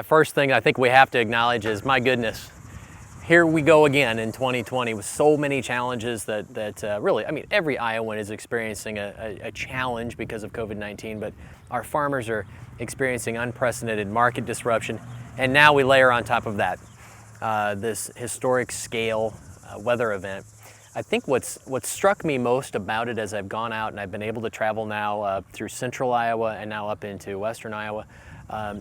First thing I think we have to acknowledge is, my goodness, here we go again in 2020 with so many challenges that really, I mean, every Iowan is experiencing a challenge because of COVID-19, but our farmers are experiencing unprecedented market disruption. And now we layer on top of that this historic scale weather event. I think what's struck me most about it as I've gone out and I've been able to travel now through central Iowa and now up into western Iowa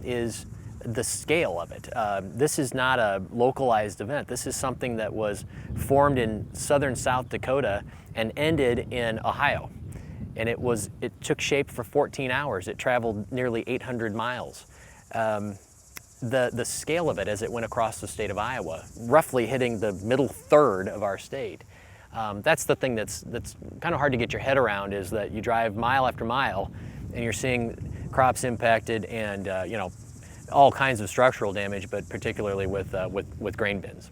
is the scale of it. This is not a localized event. This is something that was formed in southern South Dakota and ended in Ohio. And it took shape for 14 hours. It traveled nearly 800 miles. The scale of it as it went across the state of Iowa, roughly hitting the middle third of our state. That's the thing that's kind of hard to get your head around, is that you drive mile after mile and you're seeing crops impacted and all kinds of structural damage, but particularly with grain bins.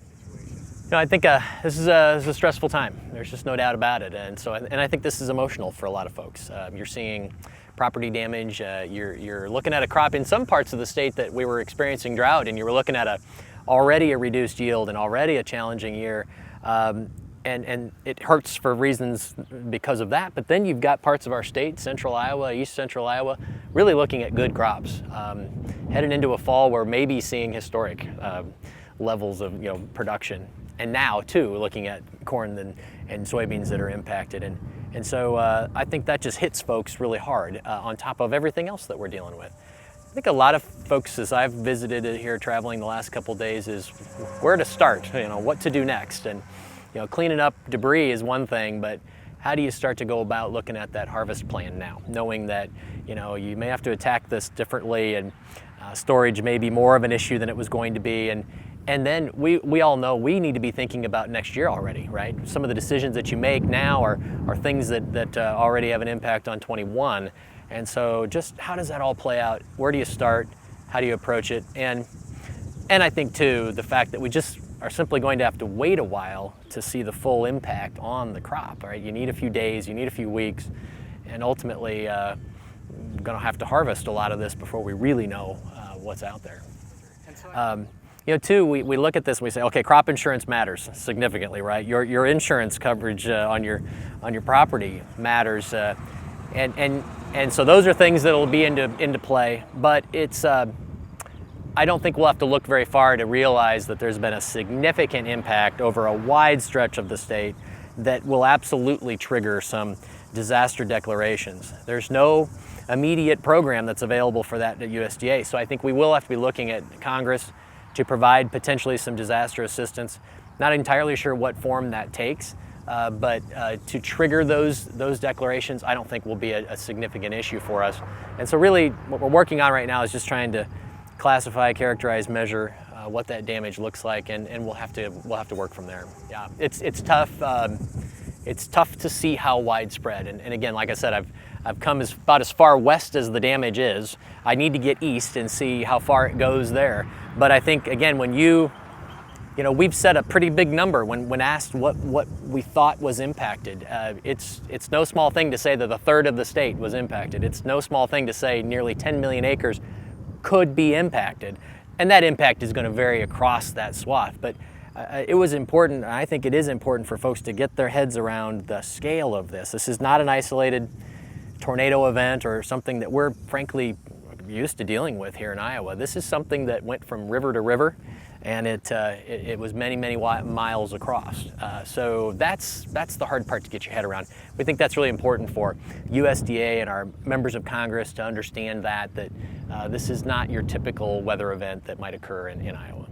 I think this is a stressful time. There's just no doubt about it, and I think this is emotional for a lot of folks. You're seeing property damage. You're looking at a crop in some parts of the state that we were experiencing drought, and you were looking at already a reduced yield and already a challenging year. And it hurts for reasons because of that. But then you've got parts of our state, central Iowa, east central Iowa, really looking at good crops, headed into a fall where maybe seeing historic levels of production. And now too, looking at corn and soybeans that are impacted. And so I think that just hits folks really hard on top of everything else that we're dealing with. I think a lot of folks, as I've visited here traveling the last couple of days, is where to start, what to do next. And cleaning up debris is one thing, but how do you start to go about looking at that harvest plan now, knowing that you may have to attack this differently, and storage may be more of an issue than it was going to be, and then we all know we need to be thinking about next year already, right? Some of the decisions that you make now are things that already have an impact on 21, and so just how does that all play out? Where do you start? How do you approach it? And I think too, the fact that we just are simply going to have to wait a while to see the full impact on the crop, right? You need a few days, you need a few weeks, and ultimately we're going to have to harvest a lot of this before we really know what's out there. Too, we look at this and we say, okay, crop insurance matters significantly, right? Your insurance coverage on your property matters, and so those are things that will be into play. But it's I don't think we'll have to look very far to realize that there's been a significant impact over a wide stretch of the state that will absolutely trigger some disaster declarations. There's no immediate program that's available for that at USDA, so I think we will have to be looking at Congress to provide potentially some disaster assistance. Not entirely sure what form that takes, but to trigger those declarations, I don't think will be a significant issue for us. And so really what we're working on right now is just trying to classify, characterize, measure what that damage looks like, and we'll have to work from there. Yeah, it's tough. It's tough to see how widespread. And again, like I said, I've come about as far west as the damage is. I need to get east and see how far it goes there. But I think again, when we've set a pretty big number when asked what we thought was impacted. It's no small thing to say that a third of the state was impacted. It's no small thing to say nearly 10 million acres could be impacted, and that impact is going to vary across that swath. But it was important, and I think it is important for folks to get their heads around the scale of this. This is not an isolated tornado event or something that we're frankly used to dealing with here in Iowa. This is something that went from river to river, and it was many miles across. So that's the hard part to get your head around. We think that's really important for USDA and our members of Congress to understand that this is not your typical weather event that might occur in Iowa.